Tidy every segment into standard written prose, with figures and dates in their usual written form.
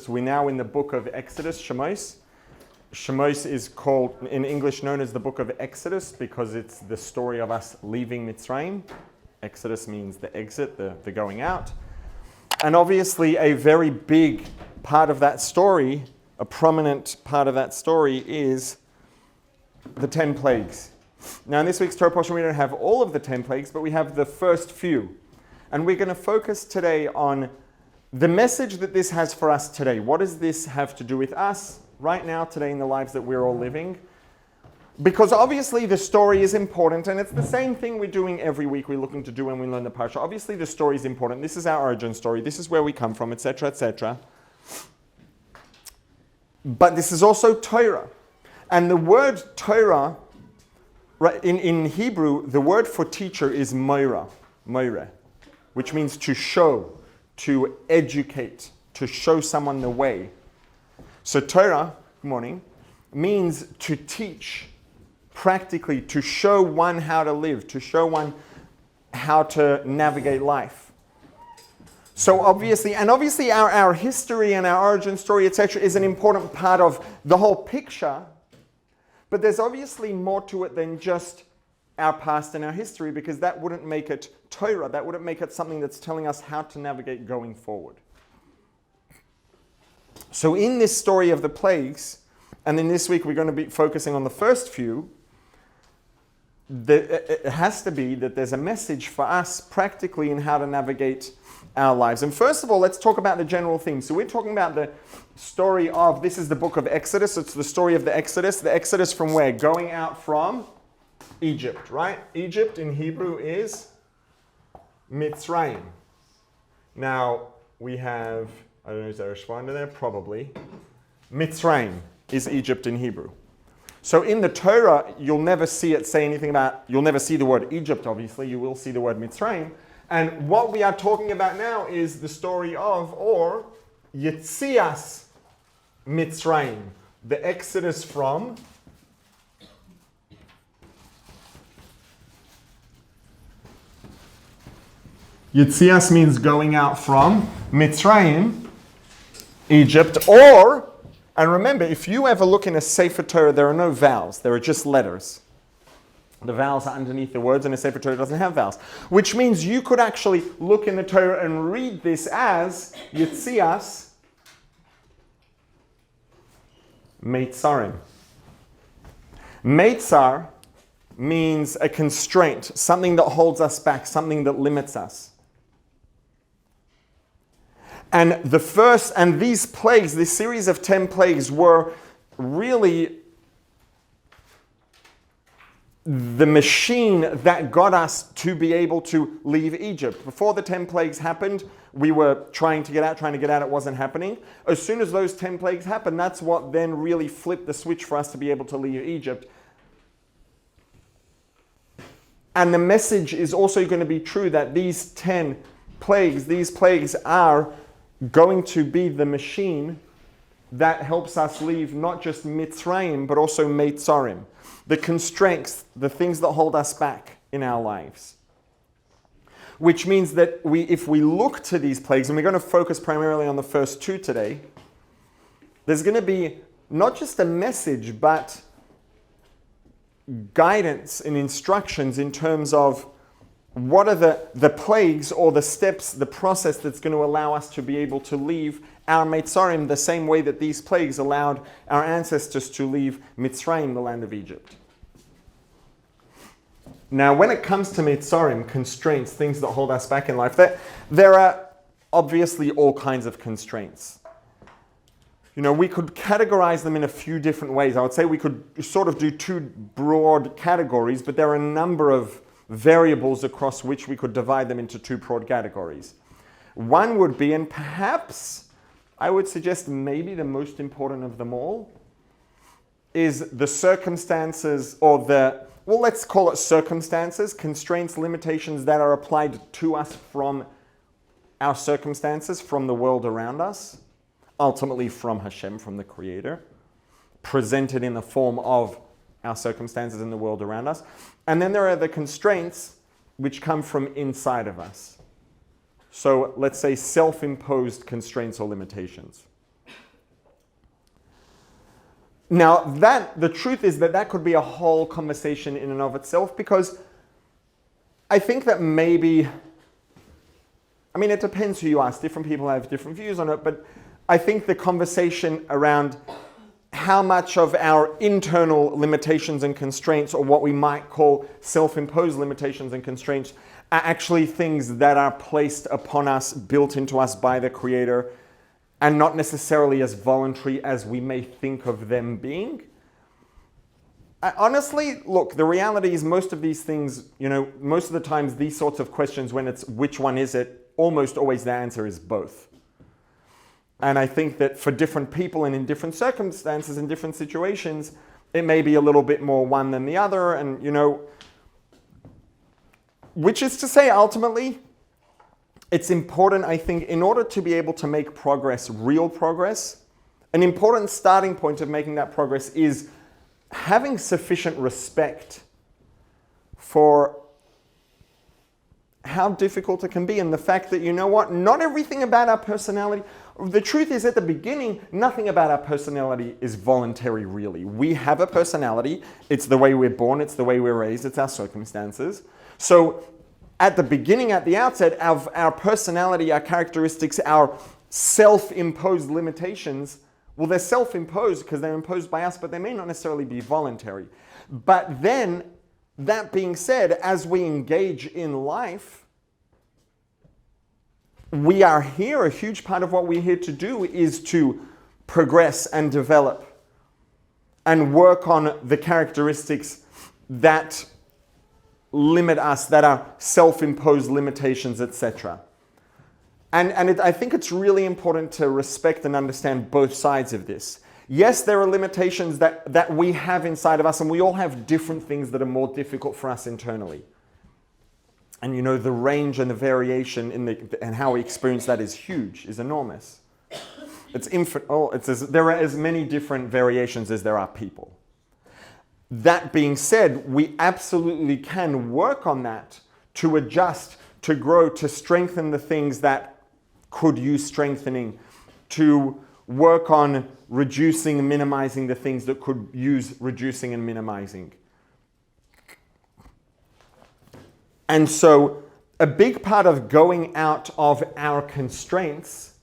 Exodus. We're now in the book of Exodus, Shemos. Shemos is called, in English, known as the book of Exodus because it's the story of us leaving Mitzrayim. Exodus means the exit, the going out. And obviously a very big part of that story, a prominent part of that story is the 10 plagues. Now in this week's Torah portion we don't have all of the 10 plagues, but we have the first few. And we're going to focus today on the message that this has for us today. What does this have to do with us right now, today, in the lives that we're all living? Because obviously the story is important, and it's the same thing we're doing every week, we're looking to do when we learn the Parsha. Obviously the story is important. This is our origin story. This is where we come from, etc., etc. But this is also Torah. And the word Torah, right, in Hebrew, the word for teacher is moira, which means to show, to educate, to show someone the way. So Torah, good morning, means to teach, practically, to show one how to live, to show one how to navigate life. So obviously our history and our origin story, etc., is an important part of the whole picture, but there's obviously more to it than just our past and our history, because that wouldn't make it Torah, that wouldn't make it something that's telling us how to navigate going forward. So in this story of the plagues, and then this week we're going to be focusing on the first few, it has to be that there's a message for us practically in how to navigate our lives. And first of all, let's talk about the general theme. So we're talking about the story of, this is the book of Exodus, it's the story of the Exodus from where? Going out from Egypt, right? Egypt in Hebrew is Mitzrayim. Now, we have, I don't know, is there a shvanda there? Probably. Mitzrayim is Egypt in Hebrew. So in the Torah, you'll never see it say anything about, you'll never see the word Egypt, obviously. You will see the word Mitzrayim. And what we are talking about now is the story of, or Yetzias Mitzrayim, the Exodus from Yetzias means going out from Mitzrayim, Egypt, or, and remember, if you ever look in a Sefer Torah, there are no vowels, there are just letters. The vowels are underneath the words, and a Sefer Torah doesn't have vowels. Which means you could actually look in the Torah and read this as Yetzias Meitzarim. Meitzar means a constraint, something that holds us back, something that limits us. And these plagues, this series of 10 plagues, were really the machine that got us to be able to leave Egypt. Before the 10 plagues happened, we were trying to get out, it wasn't happening. As soon as those 10 plagues happened, that's what then really flipped the switch for us to be able to leave Egypt. And the message is also going to be true that these 10 plagues, these plagues are going to be the machine that helps us leave not just Mitzrayim, but also Meitzarim, the constraints, the things that hold us back in our lives. Which means that if we look to these plagues, and we're going to focus primarily on the first two today, there's going to be not just a message, but guidance and instructions in terms of what are the plagues or the steps, the process that's going to allow us to be able to leave our Meitzarim the same way that these plagues allowed our ancestors to leave Mitzrayim, the land of Egypt. Now, when it comes to Meitzarim, constraints, things that hold us back in life, there are obviously all kinds of constraints. You know, we could categorize them in a few different ways. I would say we could sort of do two broad categories, but there are a number of variables across which we could divide them into two broad categories. One would be, and perhaps I would suggest maybe the most important of them all, is the circumstances, or let's call it circumstances, constraints, limitations that are applied to us from our circumstances, from the world around us, ultimately from Hashem, from the Creator, presented in the form of our circumstances in the world around us. And then there are the constraints which come from inside of us. So let's say self-imposed constraints or limitations. Now, the truth is that could be a whole conversation in and of itself, because I think that maybe, I mean, it depends who you ask. Different people have different views on it, but I think the conversation around how much of our internal limitations and constraints, or what we might call self-imposed limitations and constraints, are actually things that are placed upon us, built into us by the Creator, and not necessarily as voluntary as we may think of them being. Honestly, look, the reality is most of these things, most of the times these sorts of questions, when it's which one is it, almost always the answer is both. And I think that for different people and in different circumstances and different situations, it may be a little bit more one than the other. And, which is to say, ultimately, it's important, I think, in order to be able to make progress, real progress, an important starting point of making that progress is having sufficient respect for how difficult it can be, and the fact that, not everything about our personality, the truth is, at the beginning, nothing about our personality is voluntary, really. We have a personality. It's the way we're born. It's the way we're raised. It's our circumstances. So at the beginning, at the outset, our personality, our characteristics, our self-imposed limitations, well, they're self-imposed because they're imposed by us, but they may not necessarily be voluntary. But then, that being said, as we engage in life, we are here, a huge part of what we're here to do is to progress and develop and work on the characteristics that limit us, that are self-imposed limitations, etc. I think it's really important to respect and understand both sides of this. Yes, there are limitations that we have inside of us, and we all have different things that are more difficult for us internally. And the range and the variation and how we experience that is huge, is enormous. It's infinite. There are as many different variations as there are people. That being said, we absolutely can work on that to adjust, to grow, to strengthen the things that could use strengthening, to work on reducing and minimizing the things that could use reducing and minimizing. And so a big part of going out of our constraints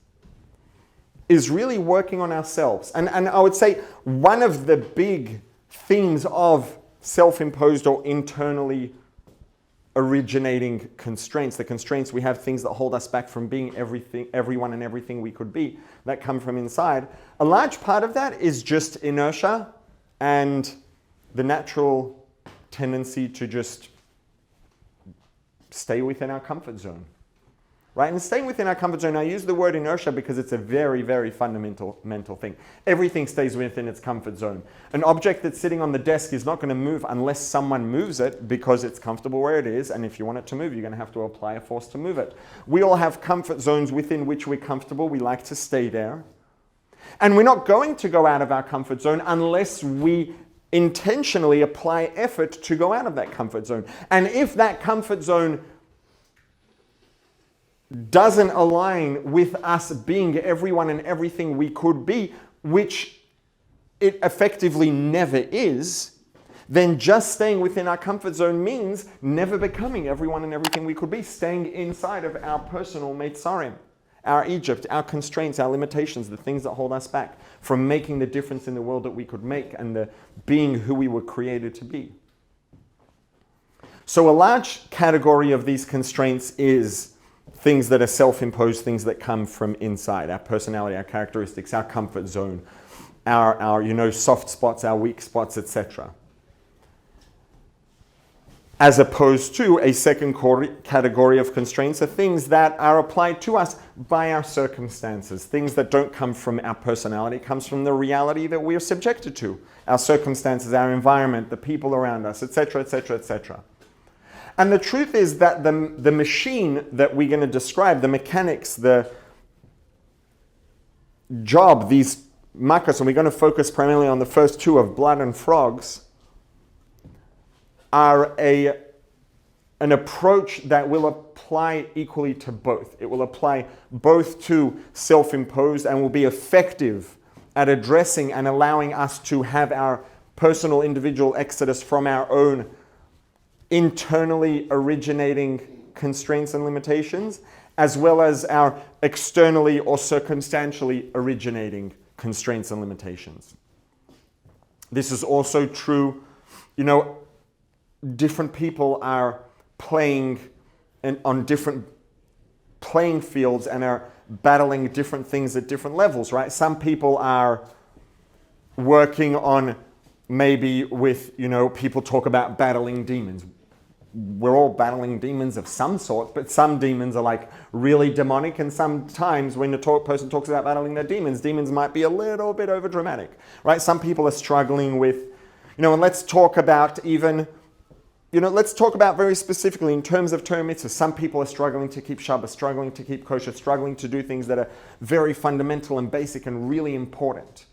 is really working on ourselves. And I would say one of the big themes of self-imposed or internally originating constraints, the constraints we have, things that hold us back from being everyone and everything we could be, that come from inside, a large part of that is just inertia and the natural tendency to just stay within our comfort zone, right? And staying within our comfort zone, I use the word inertia because it's a very, very fundamental mental thing. Everything stays within its comfort zone. An object that's sitting on the desk is not going to move unless someone moves it because it's comfortable where it is, and if you want it to move, you're going to have to apply a force to move it. We all have comfort zones within which we're comfortable. We like to stay there. And we're not going to go out of our comfort zone unless we intentionally apply effort to go out of that comfort zone. And if that comfort zone doesn't align with us being everyone and everything we could be, which it effectively never is, then just staying within our comfort zone means never becoming everyone and everything we could be, staying inside of our personal Meitzarim, our Egypt, our constraints, our limitations, the things that hold us back from making the difference in the world that we could make and the being who we were created to be. So a large category of these constraints is things that are self-imposed, things that come from inside, our personality, our characteristics, our comfort zone, our soft spots, our weak spots, etc. As opposed to a second category of constraints are things that are applied to us by our circumstances, things that don't come from our personality, it comes from the reality that we are subjected to, our circumstances, our environment, the people around us, etc., etc., etc. And the truth is that the machine that we're going to describe, the mechanics, the job, these makas, and we're going to focus primarily on the first two of blood and frogs, are an approach that will apply equally to both. It will apply both to self-imposed and will be effective at addressing and allowing us to have our personal individual exodus from our own internally originating constraints and limitations, as well as our externally or circumstantially originating constraints and limitations. This is also true, different people are playing on different playing fields and are battling different things at different levels, right? Some people are working on maybe with, people talk about battling demons. We're all battling demons of some sort, but some demons are like really demonic, and sometimes when the person talks about battling their demons might be a little bit over dramatic, right? Some people are struggling with, and let's talk about let's talk about very specifically in terms of Torah mitzvahs. Some people are struggling to keep Shabbat, struggling to keep kosher, struggling to do things that are very fundamental and basic and really important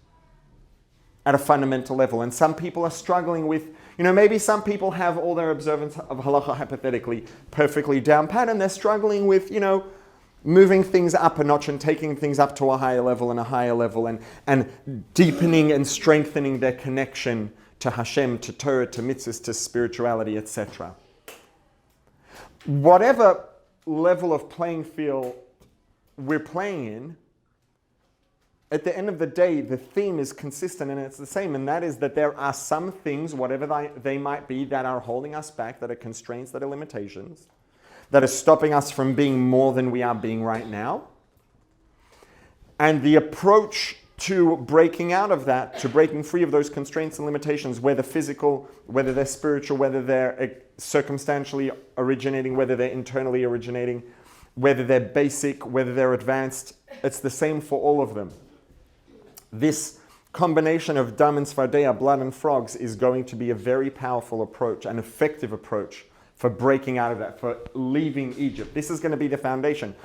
at a fundamental level. And some people are struggling with, maybe some people have all their observance of halacha hypothetically perfectly down pat, and they're struggling with, moving things up a notch and taking things up to a higher level and deepening and strengthening their connection to Hashem, to Torah, to mitzvahs, to spirituality, etc. Whatever level of playing field we're playing in, at the end of the day, the theme is consistent and it's the same, and that is that there are some things, whatever they might be, that are holding us back, that are constraints, that are limitations, that are stopping us from being more than we are being right now. And the approach to breaking out of that, to breaking free of those constraints and limitations, whether physical, whether they're spiritual, whether they're circumstantially originating, whether they're internally originating, whether they're basic, whether they're advanced, it's the same for all of them. This combination of dam and svardeya, blood and frogs, is going to be a very powerful approach, an effective approach for breaking out of that, for leaving Egypt. This is going to be the foundation.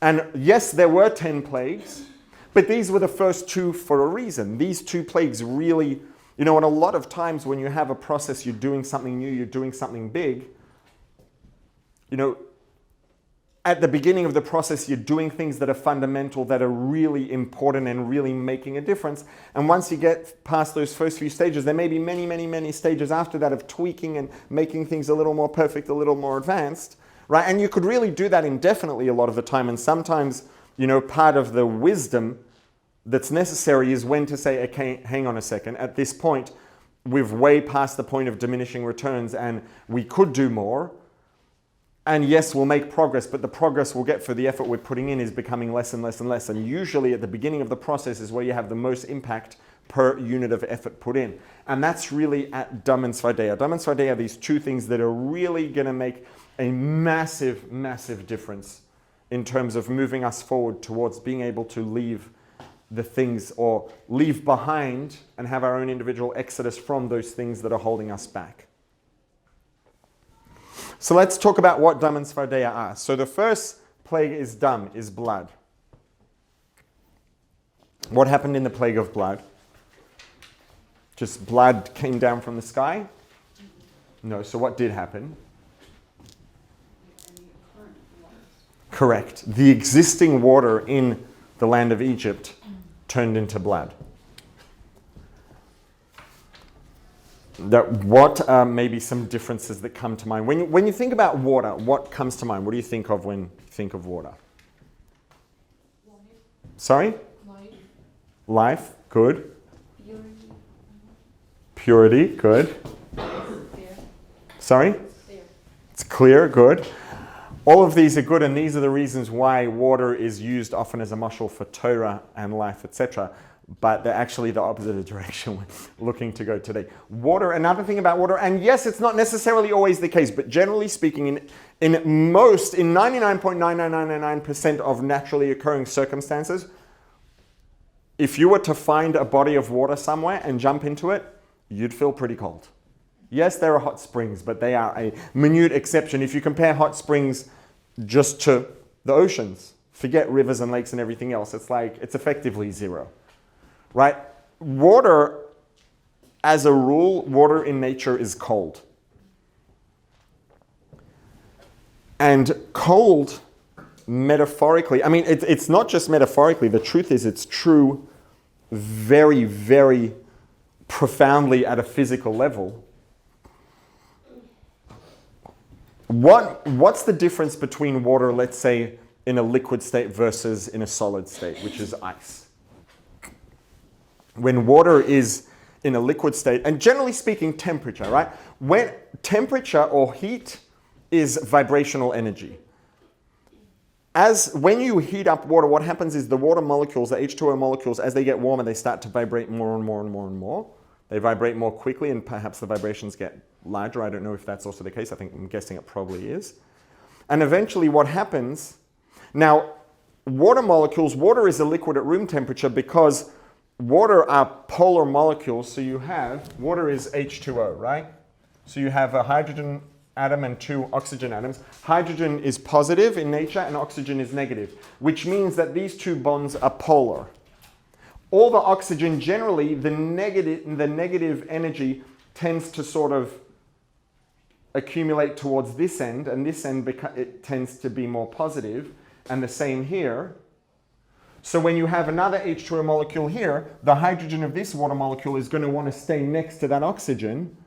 And yes, there were 10 plagues, but these were the first two for a reason. These 2 plagues really, and a lot of times when you have a process, you're doing something new, you're doing something big, at the beginning of the process, you're doing things that are fundamental, that are really important and really making a difference. And once you get past those first few stages, there may be many, many, many stages after that of tweaking and making things a little more perfect, a little more advanced, right? And you could really do that indefinitely a lot of the time. And sometimes, part of the wisdom that's necessary is when to say, okay, hang on a second. At this point, we've way past the point of diminishing returns and we could do more. And yes, we'll make progress, but the progress we'll get for the effort we're putting in is becoming less and less and less. And usually at the beginning of the process is where you have the most impact per unit of effort put in. And that's really at dam and svardeya. Dam and svardeya are these 2 things that are really going to make a massive, massive difference in terms of moving us forward towards being able to leave the things, or leave behind and have our own individual exodus from those things that are holding us back. So let's talk about what dam and svardeya are. So the first plague is dam, is blood. What happened in the plague of blood? Just blood came down from the sky? No, so what did happen? Correct. The existing water in the land of Egypt turned into blood. What are maybe some differences that come to mind? When you think about water, what comes to mind? What do you think of when you think of water? Life. Sorry? Life. Life, good. Purity. Purity, good. Clear. Sorry? Clear. It's clear, good. All of these are good, and these are the reasons why water is used often as a mashal for Torah and life, etc. But they're actually the opposite direction we're looking to go today. Water, another thing about water, and yes, it's not necessarily always the case, but generally speaking, in 99.99999% of naturally occurring circumstances, if you were to find a body of water somewhere and jump into it, you'd feel pretty cold. Yes, there are hot springs, but they are a minute exception. If you compare hot springs just to the oceans, forget rivers and lakes and everything else, it's effectively zero. Right? Water, as a rule, water in nature is cold. And cold, metaphorically, it's not just metaphorically, the truth is it's true very, very profoundly at a physical level, what's the difference between water, let's say, in a liquid state versus in a solid state, which is ice? When water is in a liquid state, and generally speaking, temperature, right? When temperature or heat is vibrational energy. When you heat up water, what happens is the water molecules, the H2O molecules, as they get warmer, they start to vibrate more and more and more and more. They vibrate more quickly, and perhaps the vibrations get larger. I don't know if that's also the case. I'm guessing it probably is. And eventually what happens, now water molecules, water is a liquid at room temperature because water are polar molecules. So water is H2O, right? So you have a hydrogen atom and 2 oxygen atoms. Hydrogen is positive in nature and oxygen is negative, which means that these 2 bonds are polar. All the oxygen, generally, the negative energy tends to sort of accumulate towards this end, and this end it tends to be more positive, and the same here. So when you have another H2O molecule here, the hydrogen of this water molecule is going to want to stay next to that oxygen,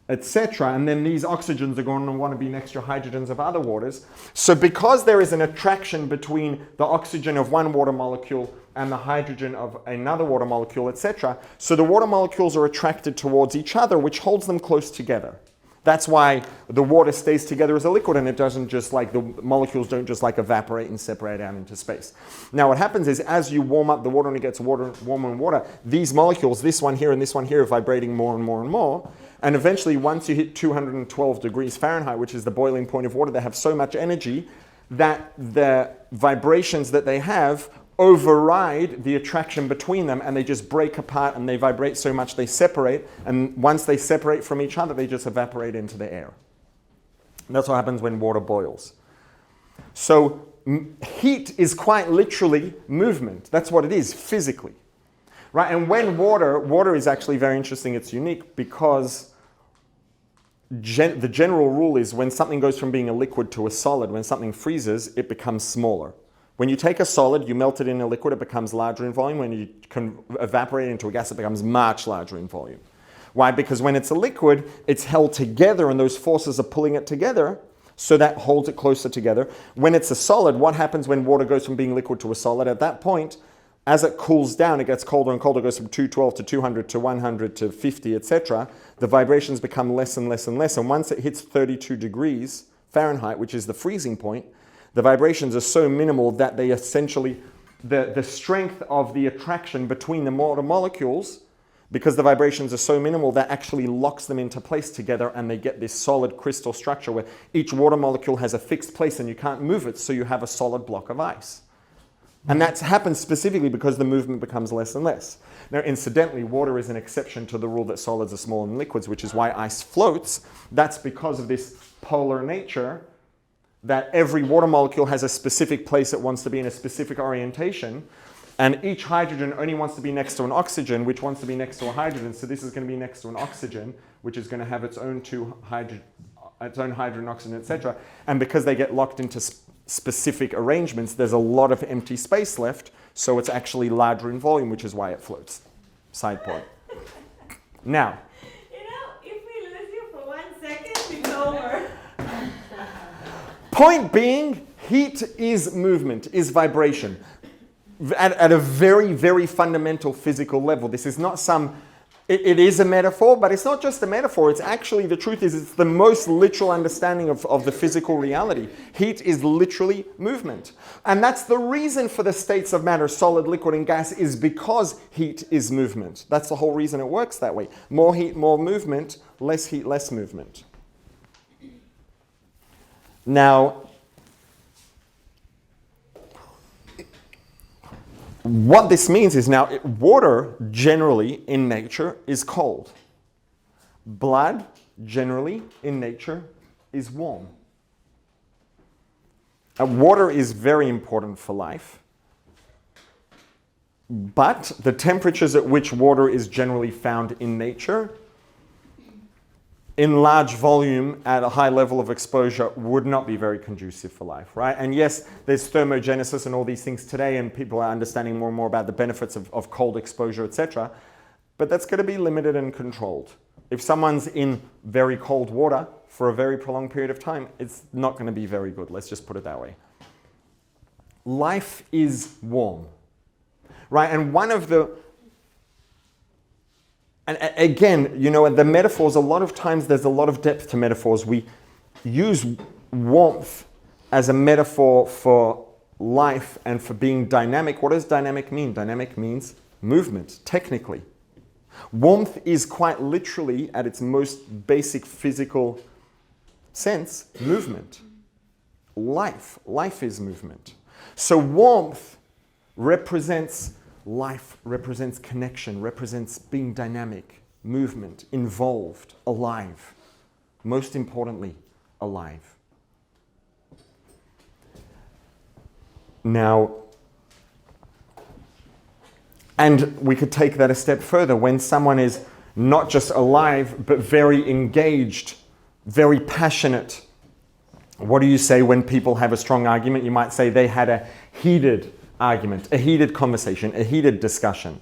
etc. And then these oxygens are going to want to be next to hydrogens of other waters. So because there is an attraction between the oxygen of one water molecule and the hydrogen of another water molecule, etc., so the water molecules are attracted towards each other, which holds them close together. That's why the water stays together as a liquid, and it doesn't just like, the molecules don't just like evaporate and separate out into space. Now what happens is, as you warm up the water and it gets warmer and water, these molecules, this one here and this one here, are vibrating more and more and more. And eventually, once you hit 212 degrees Fahrenheit, which is the boiling point of water, they have so much energy that the vibrations that they have override the attraction between them, and they just break apart and they vibrate so much they separate, and once they separate from each other, they just evaporate into the air. And that's what happens when water boils. So heat is quite literally movement. That's what it is physically, right? And when water is actually very interesting. It's unique because the general rule is when something goes from being a liquid to a solid, when something freezes, it becomes smaller. When you take a solid, you melt it in a liquid, it becomes larger in volume. When you can evaporate it into a gas, it becomes much larger in volume. Why? Because when it's a liquid, it's held together and those forces are pulling it together, so that holds it closer together. When it's a solid, what happens when water goes from being liquid to a solid? At that point, as it cools down, it gets colder and colder, it goes from 212 to 200 to 100 to 50, etc. The vibrations become less and less and less. And once it hits 32 degrees Fahrenheit, which is the freezing point, the vibrations are so minimal that they essentially, the strength of the attraction between the water molecules, because the vibrations are so minimal, that actually locks them into place together, and they get this solid crystal structure where each water molecule has a fixed place and you can't move it, so you have a solid block of ice. And that happens specifically because the movement becomes less and less. Now, incidentally, water is an exception to the rule that solids are smaller than liquids, which is why ice floats. That's because of this polar nature, that every water molecule has a specific place it wants to be in a specific orientation, and each hydrogen only wants to be next to an oxygen, which wants to be next to a hydrogen. So this is going to be next to an oxygen, which is going to have its own hydrogen, oxygen, etc. And because they get locked into specific arrangements, there's a lot of empty space left, so it's actually larger in volume, which is why it floats. Side point. Now, if we lose you for 1 second, it's over. point being, heat is movement, is vibration. At a very, very fundamental physical level. This is not it is a metaphor, but it's not just a metaphor. It's actually, the truth is, it's the most literal understanding of the physical reality. Heat is literally movement. And that's the reason for the states of matter, solid, liquid, and gas, is because heat is movement. That's the whole reason it works that way. More heat, more movement. Less heat, less movement. Now, what this means is, now, water generally in nature is cold. Blood generally in nature is warm. Water is very important for life. But the temperatures at which water is generally found in nature in large volume at a high level of exposure would not be very conducive for life, right? And yes, there's thermogenesis and all these things today, and people are understanding more and more about the benefits of cold exposure, etc. But that's going to be limited and controlled. If someone's in very cold water for a very prolonged period of time, it's not going to be very good. Let's just put it that way. Life is warm, right? And one of the And again, the metaphors, a lot of times there's a lot of depth to metaphors. We use warmth as a metaphor for life and for being dynamic. What does dynamic mean? Dynamic means movement, technically. Warmth is quite literally, at its most basic physical sense, movement. Life is movement. So warmth represents life, represents connection, represents being dynamic, movement, involved, alive. Most importantly, alive. Now, and we could take that a step further. When someone is not just alive, but very engaged, very passionate, what do you say when people have a strong argument? You might say they had a heated argument, a heated conversation, a heated discussion.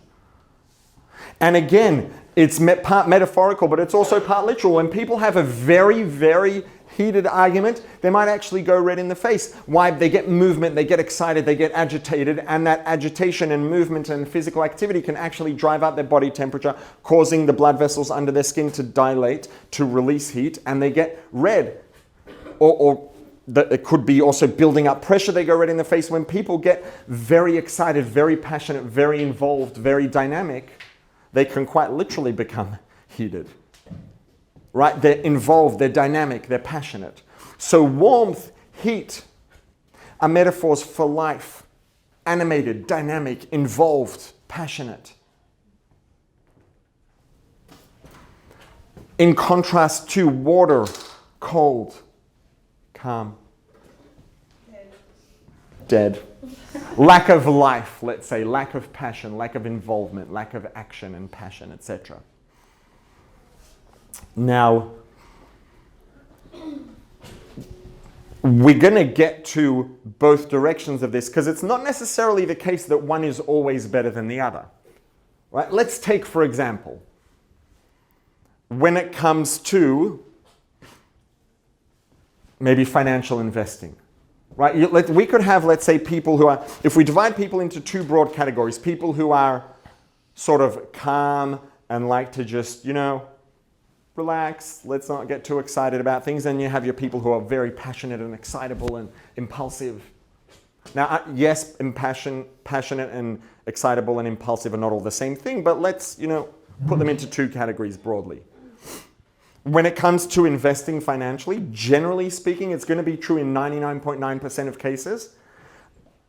And again, it's part metaphorical, but it's also part literal. When people have a very, very heated argument, they might actually go red in the face. Why? They get movement, they get excited, they get agitated, and that agitation and movement and physical activity can actually drive up their body temperature, causing the blood vessels under their skin to dilate, to release heat, and they get red. It could be also building up pressure, they go red in the face. When people get very excited, very passionate, very involved, very dynamic, they can quite literally become heated. Right? They're involved, they're dynamic, they're passionate. So warmth, heat are metaphors for life. Animated, dynamic, involved, passionate. In contrast to water, cold, calm, dead. Lack of life, let's say, lack of passion, lack of involvement, lack of action and passion, etc. Now, we're going to get to both directions of this because it's not necessarily the case that one is always better than the other. Right? Let's take, for example, when it comes to maybe financial investing. Right? We could have, let's say, people who are, if we divide people into two broad categories, people who are sort of calm and like to just, relax, let's not get too excited about things. And you have your people who are very passionate and excitable and impulsive. Now, yes, passionate and excitable and impulsive are not all the same thing, but let's, put them into two categories broadly. When it comes to investing financially, generally speaking, it's going to be true in 99.9% of cases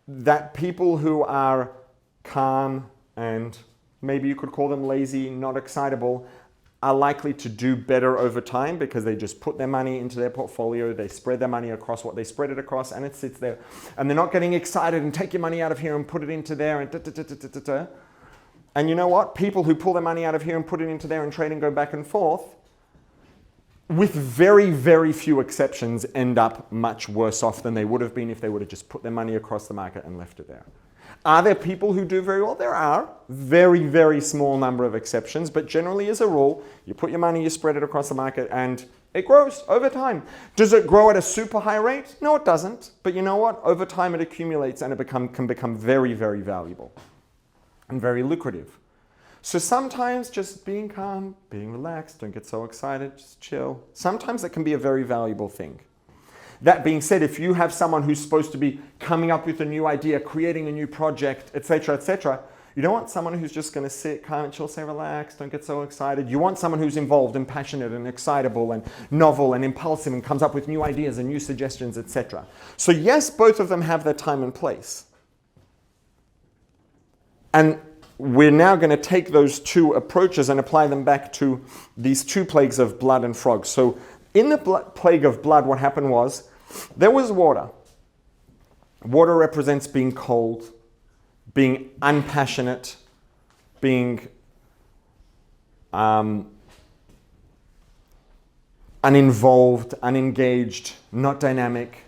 that people who are calm and maybe you could call them lazy, not excitable, are likely to do better over time because they just put their money into their portfolio, they spread their money across what they spread it across, and it sits there. And they're not getting excited and take your money out of here and put it into there and da-da-da-da-da-da. And you know what? People who pull their money out of here and put it into there and trade and go back and forth, with very, very few exceptions, end up much worse off than they would have been if they would have just put their money across the market and left it there. Are there people who do very well? There are. Very, very small number of exceptions, but generally as a rule, you put your money, you spread it across the market, and it grows over time. Does it grow at a super high rate? No, it doesn't. But you know what? Over time it accumulates and it can become very, very valuable and very lucrative. So sometimes just being calm, being relaxed, don't get so excited, just chill. Sometimes that can be a very valuable thing. That being said, if you have someone who's supposed to be coming up with a new idea, creating a new project, etc., you don't want someone who's just going to sit calm and chill, say relax, don't get so excited. You want someone who's involved and passionate and excitable and novel and impulsive and comes up with new ideas and new suggestions, etc. So yes, both of them have their time and place. And we're now going to take those two approaches and apply them back to these two plagues of blood and frogs. So in the plague of blood, what happened was, there was water. Water represents being cold, being unpassionate, being uninvolved, unengaged, not dynamic.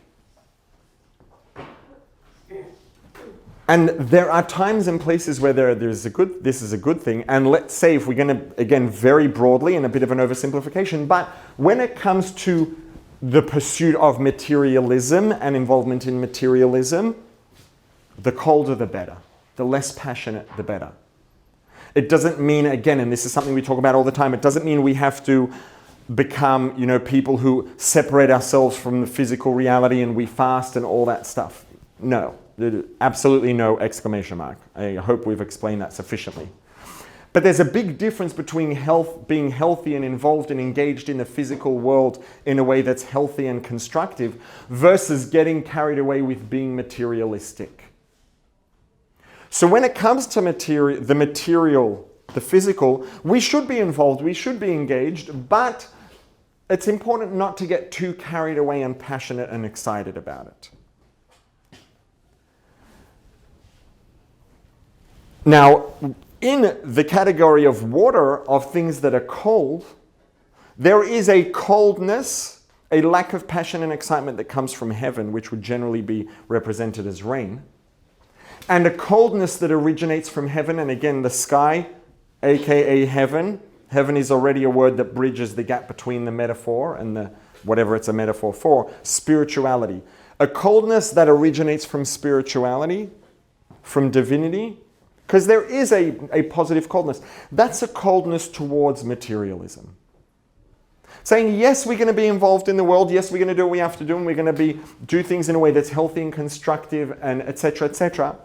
And there are times and places where this is a good thing. And let's say if we're going to, again, very broadly and a bit of an oversimplification, but when it comes to the pursuit of materialism and involvement in materialism, the colder the better. The less passionate, the better. It doesn't mean, again, and this is something we talk about all the time, it doesn't mean we have to become, people who separate ourselves from the physical reality and we fast and all that stuff. No. Absolutely no exclamation mark. I hope we've explained that sufficiently. But there's a big difference between being healthy and involved and engaged in the physical world in a way that's healthy and constructive versus getting carried away with being materialistic. So when it comes to the physical, we should be involved, we should be engaged, but it's important not to get too carried away and passionate and excited about it. Now, in the category of water, of things that are cold, there is a coldness, a lack of passion and excitement that comes from heaven, which would generally be represented as rain, and a coldness that originates from heaven, and again, the sky, aka heaven. Heaven is already a word that bridges the gap between the metaphor and the whatever it's a metaphor for, spirituality. A coldness that originates from spirituality, from divinity, because there is a positive coldness. That's a coldness towards materialism. Saying, yes, we're going to be involved in the world. Yes, we're going to do what we have to do. And we're going to do things in a way that's healthy and constructive and etc., etc.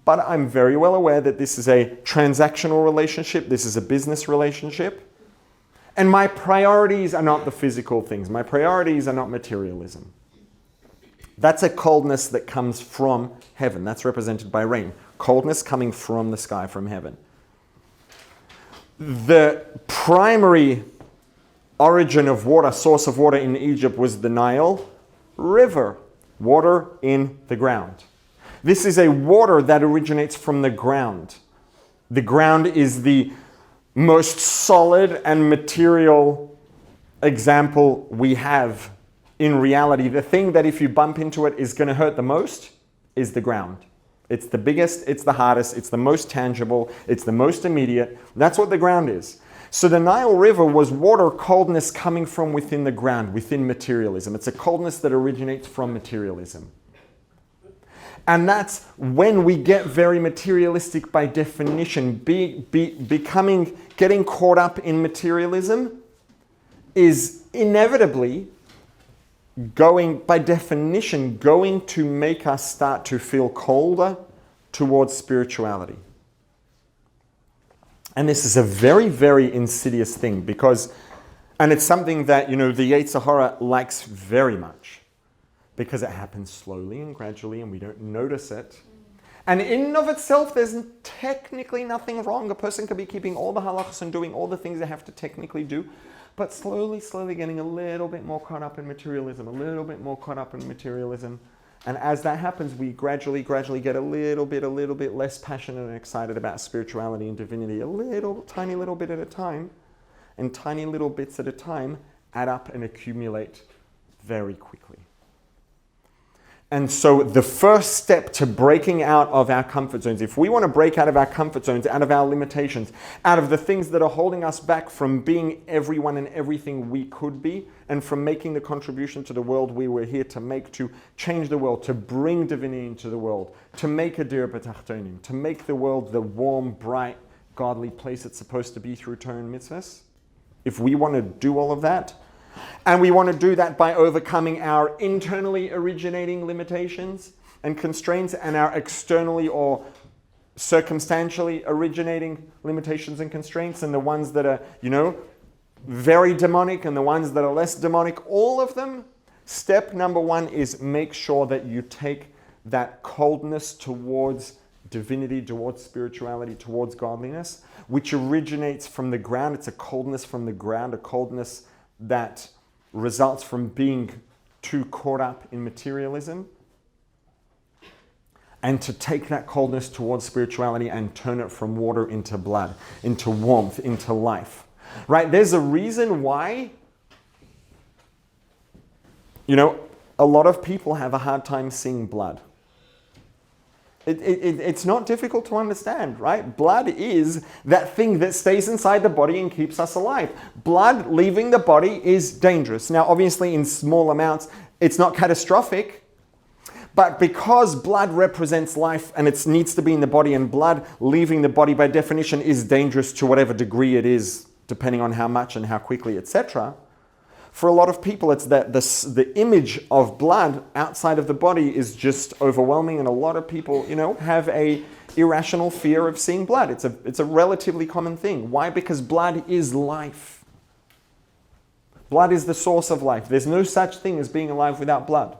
But I'm very well aware that this is a transactional relationship. This is a business relationship. And my priorities are not the physical things. My priorities are not materialism. That's a coldness that comes from heaven. That's represented by rain. Coldness coming from the sky, from heaven. The primary origin of water, source of water in Egypt was the Nile River. Water in the ground. This is a water that originates from the ground. The ground is the most solid and material example we have in reality. The thing that if you bump into it is going to hurt the most is the ground. It's the biggest, it's the hardest, it's the most tangible, it's the most immediate. That's what the ground is. So the Nile River was water coldness coming from within the ground, within materialism. It's a coldness that originates from materialism. And that's when we get very materialistic by definition. Getting caught up in materialism is inevitably by definition, going to make us start to feel colder towards spirituality. And this is a very, very insidious thing and it's something that, the Yetzer Hara likes very much because it happens slowly and gradually and we don't notice it. And in and of itself, there's technically nothing wrong. A person could be keeping all the halachas and doing all the things they have to technically do, but slowly getting a little bit more caught up in materialism, And as that happens, we gradually get a little bit less passionate and excited about spirituality and divinity, tiny little bit at a time. And tiny little bits at a time add up and accumulate very quickly. And so the first step to breaking out of our comfort zones, if we want to break out of our comfort zones, out of our limitations, out of the things that are holding us back from being everyone and everything we could be, and from making the contribution to the world we were here to make, to change the world, to bring divinity into the world, to make a dir b'tachtonim, to make the world the warm, bright, godly place it's supposed to be through Torah and mitzvahs, if we want to do all of that, and we want to do that by overcoming our internally originating limitations and constraints and our externally or circumstantially originating limitations and constraints, and the ones that are, very demonic and the ones that are less demonic, all of them, step number one is make sure that you take that coldness towards divinity, towards spirituality, towards godliness, which originates from the ground. It's a coldness from the ground, a coldness that results from being too caught up in materialism, and to take that coldness towards spirituality and turn it from water into blood, into warmth, into life. Right? There's a reason why a lot of people have a hard time seeing blood. It's not difficult to understand, right? Blood is that thing that stays inside the body and keeps us alive. Blood leaving the body is dangerous. Now, obviously, in small amounts, it's not catastrophic. But because blood represents life and it needs to be in the body, and blood leaving the body by definition is dangerous to whatever degree it is, depending on how much and how quickly, etc. For a lot of people, it's that the image of blood outside of the body is just overwhelming, and a lot of people, have a irrational fear of seeing blood. It's a relatively common thing. Why? Because blood is life. Blood is the source of life. There's no such thing as being alive without blood.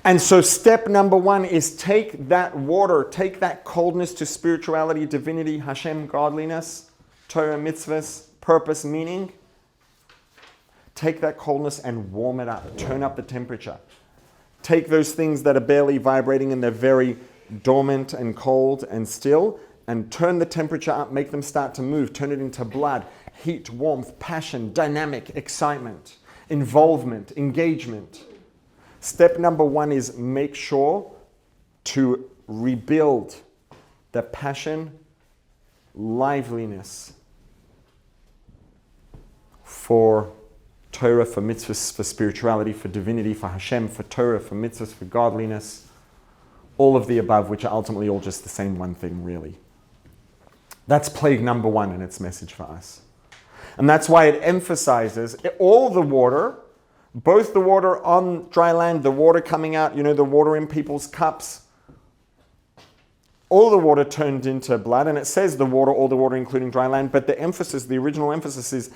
And so step number 1 is take that water, take that coldness to spirituality, divinity, Hashem, godliness, Torah, mitzvahs, purpose, meaning. Take that coldness and warm it up. Turn up the temperature. Take those things that are barely vibrating and they're very dormant and cold and still, and turn the temperature up, make them start to move. Turn it into blood, heat, warmth, passion, dynamic, excitement, involvement, engagement. Step number 1 is make sure to rebuild the passion, liveliness for Torah, for mitzvahs, for spirituality, for divinity, for Hashem, for Torah, for mitzvahs, for godliness. All of the above, which are ultimately all just the same one thing, really. That's plague number 1 in its message for us. And that's why it emphasizes all the water, both the water on dry land, the water coming out, the water in people's cups, all the water turned into blood. And it says the water, all the water including dry land, but the original emphasis is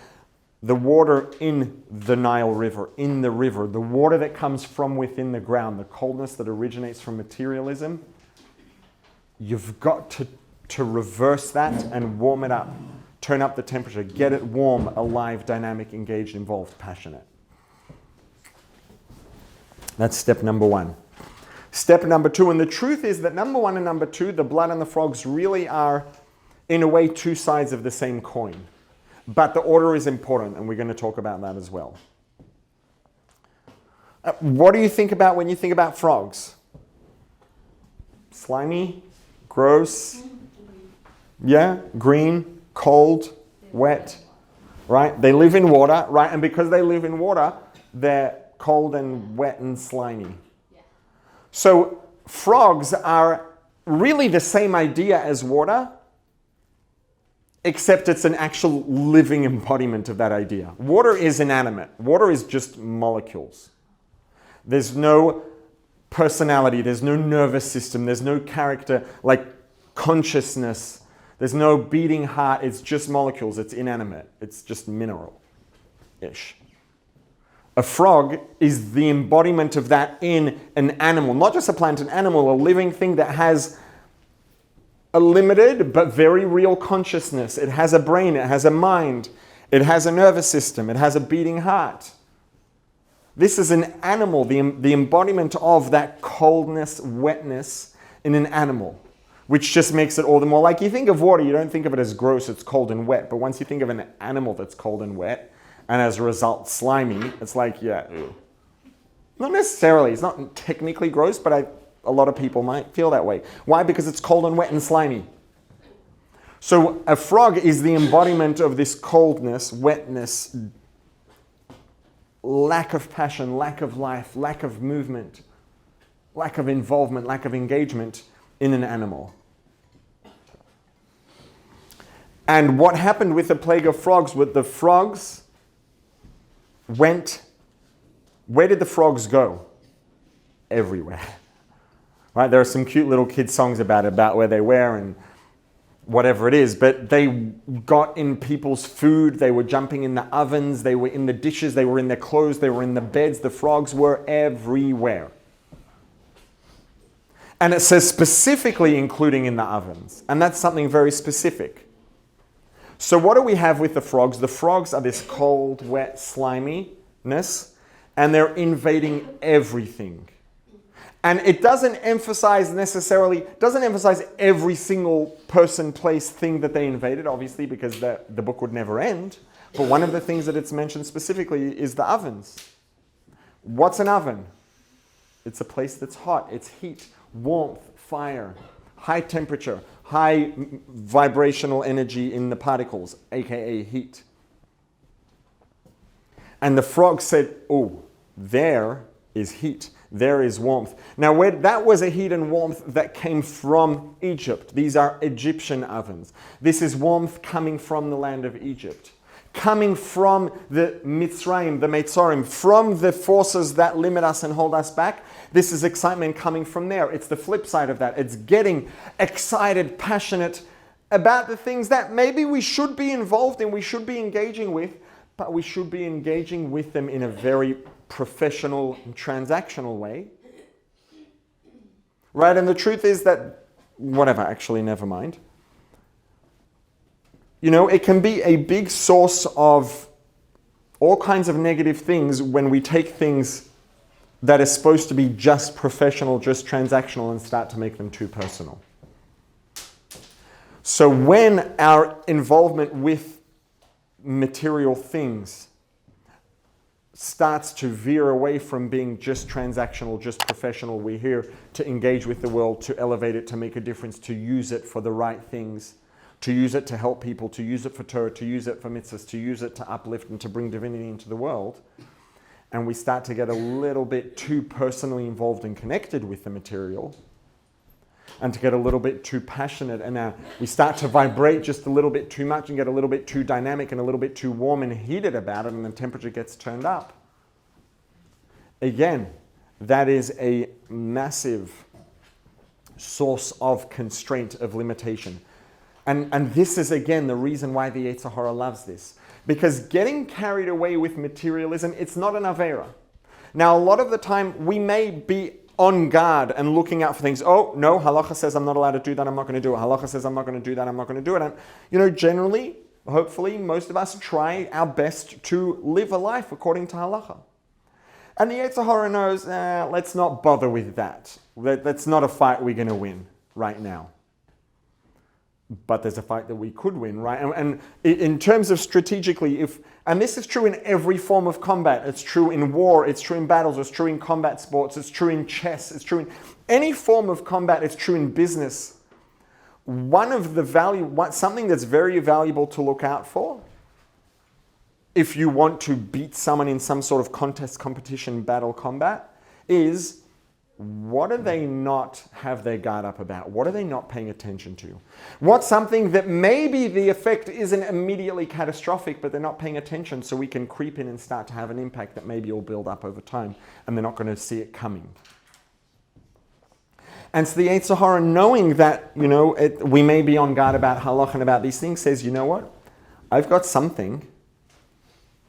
the water in the Nile River, in the river, the water that comes from within the ground, the coldness that originates from materialism. You've got to reverse that and warm it up. Turn up the temperature, get it warm, alive, dynamic, engaged, involved, passionate. That's step number 1. Step number 2, and the truth is that number 1 and number 2, the blood and the frogs, really are, in a way, 2 sides of the same coin. But the order is important, and we're going to talk about that as well. What do you think about when you think about frogs? Slimy? Gross? Yeah? Green? Cold? Wet? Right? They live in water, right? And because they live in water, they're cold and wet and slimy. Yeah. So frogs are really the same idea as water, except it's an actual living embodiment of that idea. Water is inanimate. Water is just molecules. There's no personality. There's no nervous system. There's no character like consciousness. There's no beating heart. It's just molecules. It's inanimate. It's just mineral-ish. A frog is the embodiment of that in an animal, not just a plant, an animal, a living thing that has a limited but very real consciousness. It has a brain, it has a mind, it has a nervous system, it has a beating heart. This is an animal, the embodiment of that coldness, wetness in an animal, which just makes it all the more like, you think of water, you don't think of it as gross, it's cold and wet, but once you think of an animal that's cold and wet, and as a result slimy, it's like, yeah, ew. Not necessarily, it's not technically gross, but a lot of people might feel that way. Why? Because it's cold and wet and slimy. So a frog is the embodiment of this coldness, wetness, lack of passion, lack of life, lack of movement, lack of involvement, lack of engagement in an animal. And what happened with the plague of frogs, with the frogs went, where did the frogs go? Everywhere. Right? There are some cute little kid songs about where they were and whatever it is, but they got in people's food, they were jumping in the ovens, they were in the dishes, they were in their clothes, they were in the beds, the frogs were everywhere. And it says specifically including in the ovens, and that's something very specific. So what do we have with the frogs? The frogs are this cold, wet, sliminess, and they're invading everything. And it doesn't emphasize every single person, place, thing that they invaded, obviously, because the book would never end. But one of the things that it's mentioned specifically is the ovens. What's an oven? It's a place that's hot. It's heat, warmth, fire, high temperature, high vibrational energy in the particles, aka heat. And the frog said, oh, there is heat. There is warmth. Now, that was a heat and warmth that came from Egypt. These are Egyptian ovens. This is warmth coming from the land of Egypt, coming from the Mitzrayim, the Meitzorim, from the forces that limit us and hold us back. This is excitement coming from there. It's the flip side of that. It's getting excited, passionate about the things that maybe we should be involved in, we should be engaging with, but we should be engaging with them in a very professional and transactional way. Right? And the truth is that, whatever, actually, never mind. You know, it can be a big source of all kinds of negative things when we take things that are supposed to be just professional, just transactional, and start to make them too personal. So when our involvement with material things starts to veer away from being just transactional, just professional, we're here to engage with the world, to elevate it, to make a difference, to use it for the right things, to use it to help people, to use it for Torah, to use it for mitzvahs, to use it to uplift and to bring divinity into the world. And we start to get a little bit too personally involved and connected with the material, and to get a little bit too passionate, and we start to vibrate just a little bit too much and get a little bit too dynamic and a little bit too warm and heated about it, and the temperature gets turned up. Again, that is a massive source of constraint, of limitation. And this is, again, the reason why the Yetzer Hara loves this. Because getting carried away with materialism, it's not an Vaeirah. Now, a lot of the time, we may be on guard and looking out for things. Oh, no, halacha says I'm not allowed to do that, I'm not going to do it. Halacha says I'm not going to do that, I'm not going to do it. And, you know, generally, hopefully, most of us try our best to live a life according to halacha. And the Yetzer Hara knows, let's not bother with that. That's not a fight we're going to win right now. But there's a fight that we could win, right? And in terms of strategically, and this is true in every form of combat. It's true in war, it's true in battles, it's true in combat sports, it's true in chess, it's true in any form of combat, it's true in business. Something that's very valuable to look out for, if you want to beat someone in some sort of contest, competition, battle, combat, is what do they not have their guard up about? What are they not paying attention to? What's something that maybe the effect isn't immediately catastrophic, but they're not paying attention, so we can creep in and start to have an impact that maybe will build up over time, and they're not going to see it coming. And so the Yetzer Hara, knowing that, you know, we may be on guard about halach and about these things, says, you know what? I've got something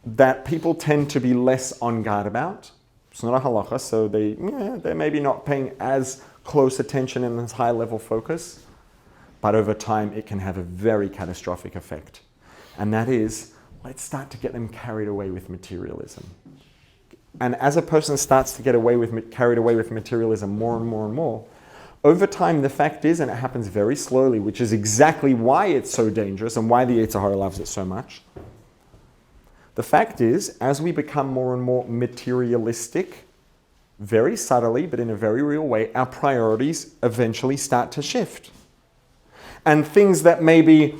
that people tend to be less on guard about. It's not a halacha, so they're maybe not paying as close attention and as high level focus, but over time it can have a very catastrophic effect. And that is, let's start to get them carried away with materialism. And as a person starts to get carried away with materialism more and more and more, over time the fact is, and it happens very slowly, which is exactly why it's so dangerous and why the Yetzer Hara loves it so much. The fact is, as we become more and more materialistic, very subtly, but in a very real way, our priorities eventually start to shift. And things that maybe,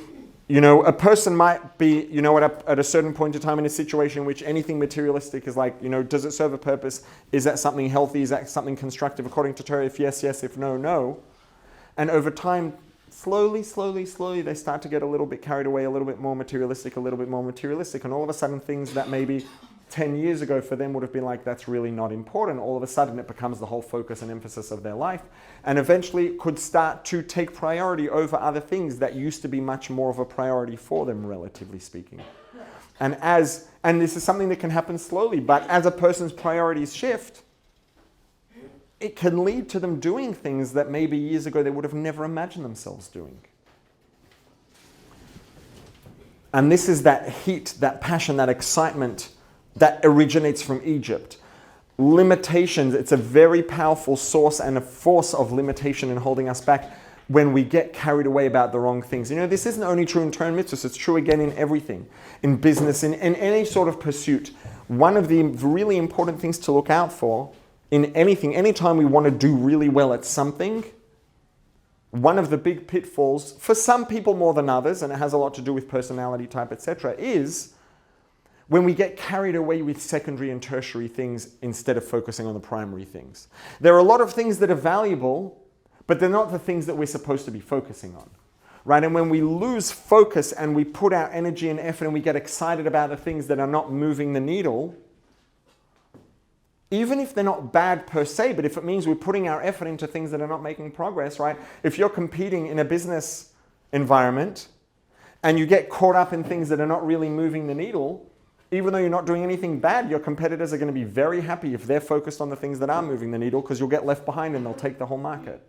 you know, a person might be, you know, at a certain point in time in a situation in which anything materialistic is like, you know, does it serve a purpose? Is that something healthy? Is that something constructive according to Torah? If yes, yes. If no, no. And over time, slowly, they start to get a little bit carried away, a little bit more materialistic, and all of a sudden things that maybe 10 years ago for them would have been like, that's really not important, all of a sudden it becomes the whole focus and emphasis of their life, and eventually could start to take priority over other things that used to be much more of a priority for them, relatively speaking. And this is something that can happen slowly, but as a person's priorities shift, it can lead to them doing things that maybe years ago they would have never imagined themselves doing. And this is that heat, that passion, that excitement that originates from Egypt. Limitations, it's a very powerful source and a force of limitation and holding us back. when we get carried away about the wrong things. This isn't only true in Torah and mitzvahs, it's true again in everything, in business, in any sort of pursuit. One of the really important things to look out for in anything, anytime we want to do really well at something, one of the big pitfalls, for some people more than others, and it has a lot to do with personality type, etc., is when we get carried away with secondary and tertiary things instead of focusing on the primary things. There are a lot of things that are valuable, but they're not the things that we're supposed to be focusing on, right? And when we lose focus and we put our energy and effort and we get excited about the things that are not moving the needle, even if they're not bad per se, but if it means we're putting our effort into things that are not making progress, right? If you're competing in a business environment and you get caught up in things that are not really moving the needle, even though you're not doing anything bad, your competitors are going to be very happy if they're focused on the things that are moving the needle, because you'll get left behind and they'll take the whole market.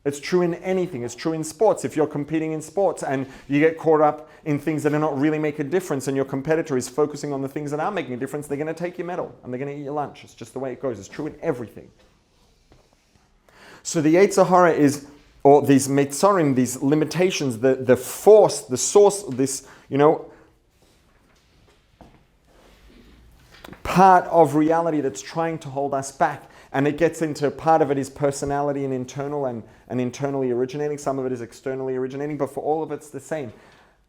It's true in anything. It's true in sports. If you're competing in sports and you get caught up in things that are not really making a difference and your competitor is focusing on the things that are making a difference, they're going to take your medal and they're going to eat your lunch. It's just the way it goes. It's true in everything. So the Yetzer Hara is, or these Meitzorim, these limitations, the force, the source, this, part of reality that's trying to hold us back. And it gets into, part of it is personality and internal and internally originating. Some of it is externally originating, but for all of it's the same.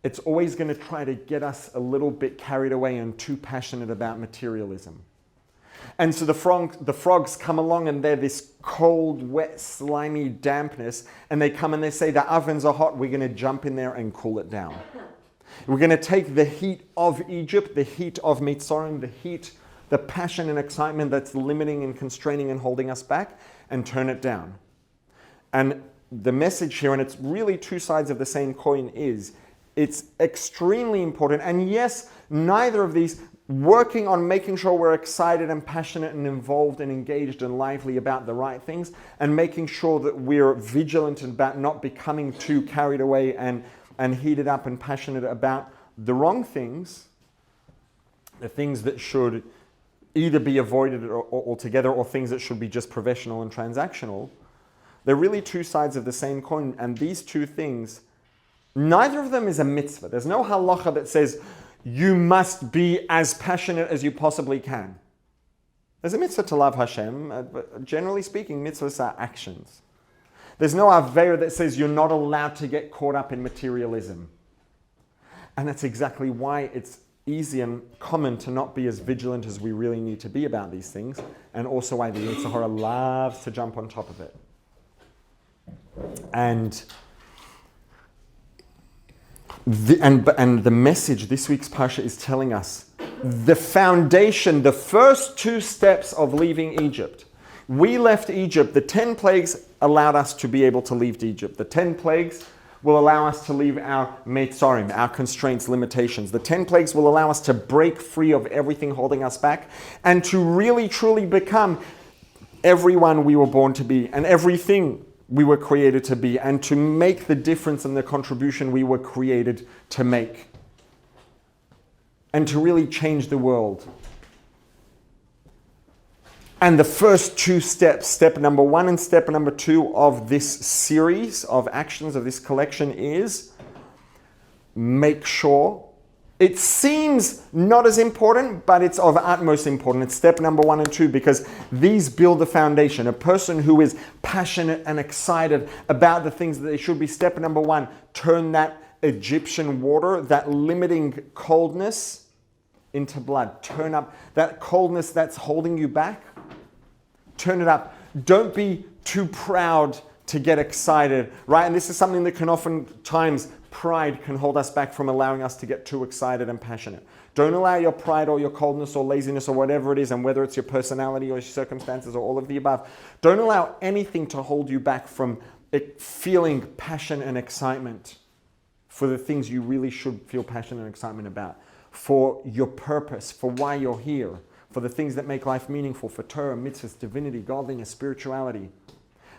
It's always going to try to get us a little bit carried away and too passionate about materialism. And so the frogs come along and they're this cold, wet, slimy dampness, and they come and they say, the ovens are hot, we're going to jump in there and cool it down. We're going to take the heat of Egypt, the heat of Mitzrayim, the passion and excitement that's limiting and constraining and holding us back, and turn it down. And the message here, and it's really two sides of the same coin, is it's extremely important. And yes, neither of these, working on making sure we're excited and passionate and involved and engaged and lively about the right things, and making sure that we're vigilant about not becoming too carried away and heated up and passionate about the wrong things, the things that should either be avoided altogether or things that should be just professional and transactional. They're really two sides of the same coin, and these two things, neither of them is a mitzvah. There's no halacha that says you must be as passionate as you possibly can. There's a mitzvah to love Hashem, but generally speaking, mitzvahs are actions. There's no Vaeirah that says you're not allowed to get caught up in materialism. And that's exactly why it's easy and common to not be as vigilant as we really need to be about these things, and also why the Yetzer Hara loves to jump on top of it. And the message this week's Parsha is telling us the foundation, the first two steps of leaving Egypt. We left Egypt. The 10 plagues allowed us to be able to leave Egypt. The 10 plagues will allow us to leave our meitzorim, our constraints, limitations. The 10 plagues will allow us to break free of everything holding us back and to really, truly become everyone we were born to be and everything we were created to be, and to make the difference and the contribution we were created to make, and to really change the world. And the first two steps, step number 1 and step number 2 of this series of actions, of this collection, is make sure. It seems not as important, but it's of utmost importance. It's step number 1 and 2, because these build the foundation. A person who is passionate and excited about the things that they should be. Step number 1, turn that Egyptian water, that limiting coldness, into blood. Turn up that coldness that's holding you back. Turn it up. Don't be too proud to get excited, right? And this is something that can oftentimes, pride can hold us back from allowing us to get too excited and passionate. Don't allow your pride or your coldness or laziness or whatever it is, and whether it's your personality or your circumstances or all of the above, don't allow anything to hold you back from feeling passion and excitement for the things you really should feel passion and excitement about, for your purpose, for why you're here, for the things that make life meaningful, for Torah, mitzvahs, divinity, godliness, spirituality.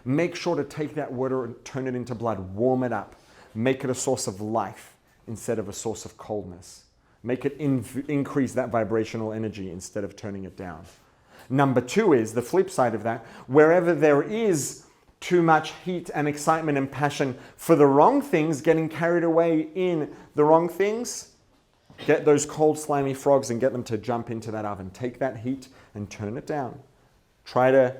Make sure to take that water and turn it into blood. Warm it up. Make it a source of life instead of a source of coldness. Make it increase that vibrational energy instead of turning it down. Number 2 is the flip side of that. Wherever there is too much heat and excitement and passion for the wrong things, getting carried away in the wrong things, get those cold, slimy frogs and get them to jump into that oven. Take that heat and turn it down. Try to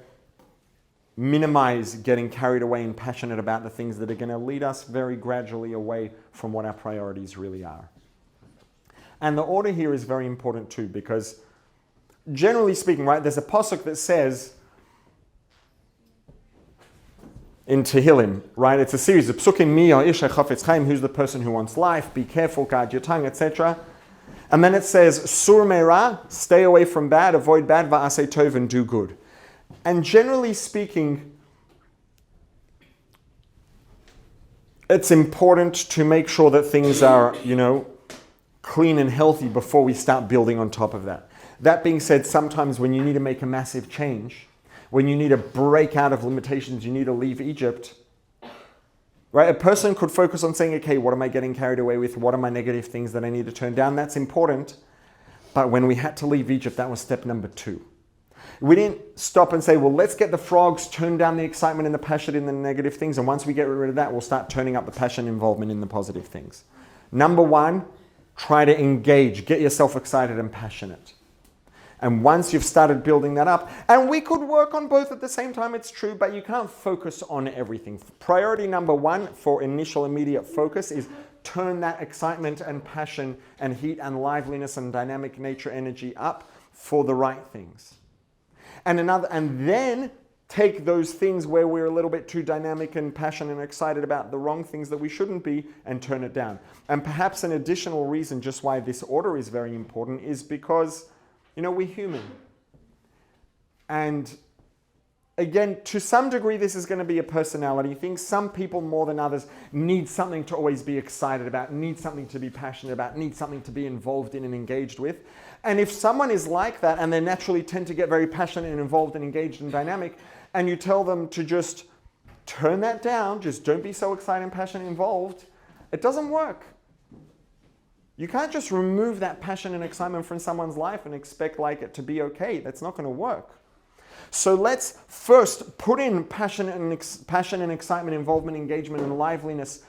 minimize getting carried away and passionate about the things that are going to lead us very gradually away from what our priorities really are. And the order here is very important too, because generally speaking, right, there's a pasuk that says in Tehillim, right, it's a series of psukim, mi ha'isha chafetz chaim, who's the person who wants life, be careful, guard your tongue, etc. And then it says, sur me'ra, stay away from bad, avoid bad, va'aseh tov, and do good. And generally speaking, it's important to make sure that things are, clean and healthy before we start building on top of that. That being said, sometimes when you need to make a massive change, when you need to break out of limitations, you need to leave Egypt, right? A person could focus on saying, okay, what am I getting carried away with? What are my negative things that I need to turn down? That's important. But when we had to leave Egypt, that was step number 2. We didn't stop and say, well, let's get the frogs, turn down the excitement and the passion in the negative things. And once we get rid of that, we'll start turning up the passion involvement in the positive things. Number 1, try to engage, get yourself excited and passionate. And once you've started building that up, and we could work on both at the same time, it's true, but you can't focus on everything. Priority number 1 for initial immediate focus is turn that excitement and passion and heat and liveliness and dynamic nature energy up for the right things. And then take those things where we're a little bit too dynamic and passionate and excited about the wrong things that we shouldn't be and turn it down. And perhaps an additional reason just why this order is very important is because, we're human. And again, to some degree, this is going to be a personality thing. Some people more than others need something to always be excited about, need something to be passionate about, need something to be involved in and engaged with. And if someone is like that and they naturally tend to get very passionate and involved and engaged and dynamic, and you tell them to just turn that down, just don't be so excited and passionate and involved, it doesn't work. You can't just remove that passion and excitement from someone's life and expect it to be okay. That's not going to work. So let's first put in passion and excitement, involvement, engagement, and liveliness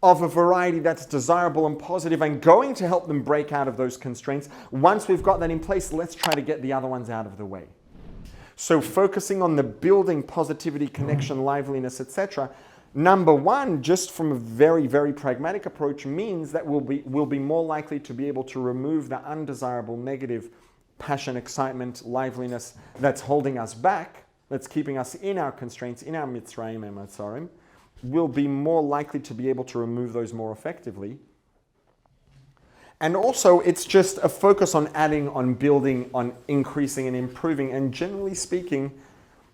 of a variety that's desirable and positive and going to help them break out of those constraints. Once we've got that in place, let's try to get the other ones out of the way. So focusing on the building positivity, connection, liveliness, etc. Number 1, just from a very, very pragmatic approach, means that we'll be more likely to be able to remove the undesirable negative passion, excitement, liveliness that's holding us back, that's keeping us in our constraints, in our mitzrayim and matzarim. We'll be more likely to be able to remove those more effectively. And also, it's just a focus on adding, on building, on increasing and improving. And generally speaking,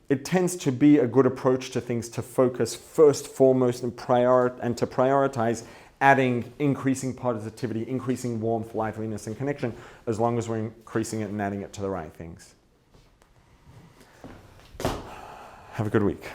it tends to be a good approach to things to focus first, foremost, and to prioritize adding, increasing positivity, increasing warmth, liveliness, and connection, as long as we're increasing it and adding it to the right things. Have a good week.